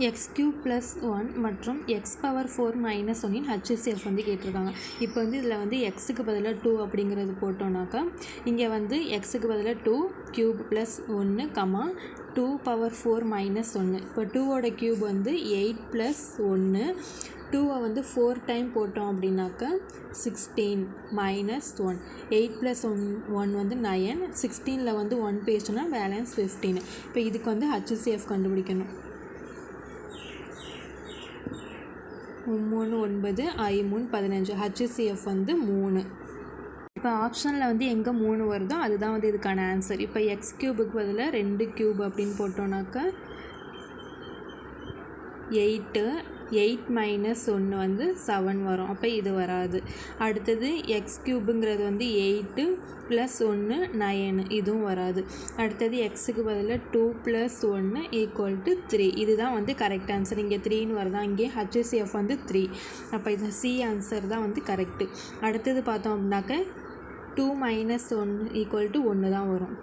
X cube plus 1 மற்றும் X power 4 minus 1 HCF வந்து கேட்டிருக்காங்க. இப்போ வந்து இதில் வந்து எக்ஸுக்கு பதிலாக 2 அப்படிங்கிறது போட்டோம்னாக்கா இங்கே வந்து எக்ஸுக்கு பதிலாக 2 cube plus 1 comma 2 power 4 minus 1. இப்போ 2ஓட க்யூப் வந்து 8 ப்ளஸ் 1, 2 வந்து 4 டைம் போட்டோம் அப்படின்னாக்கா 16 மைனஸ் 1. 8 ப்ளஸ் 1 வந்து 9, 16ல் வந்து 1 பேஸ்ட்னா பேலன்ஸ் 15. இப்போ இதுக்கு வந்து HCF கண்டுபிடிக்கணும். 3 9 I 3 15. HCF வந்து 3. இப்போ ஆப்ஷனில் வந்து எங்கே 3 வருதோ அதுதான் வந்து இதுக்கான ஆன்சர். இப்போ எக்ஸ் க்யூபுக்கு பதிலாக 2 க்யூப் அப்படின்னு போட்டோன்னாக்கா 8 மைனஸ் 1 வந்து 7 வரும். அப்போ இது வராது. அடுத்தது எக்ஸ் க்யூபுங்கிறது வந்து 8 ப்ளஸ் 1 9, இதுவும் வராது. அடுத்தது எக்ஸுக்கு பதிலாக 2 ப்ளஸ் 1 ஈக்குவல் டு 3. இதுதான் வந்து கரெக்ட் ஆன்சர். இங்கே 3ன்னு வருதா, இங்கே HCF வந்து 3. அப்போ இது C ஆன்சர் தான் வந்து கரெக்டு. அடுத்தது பார்த்தோம் அப்படின்னாக்க 2 மைனஸ் 1 ஈக்குவல் டு 1 தான் வரும்.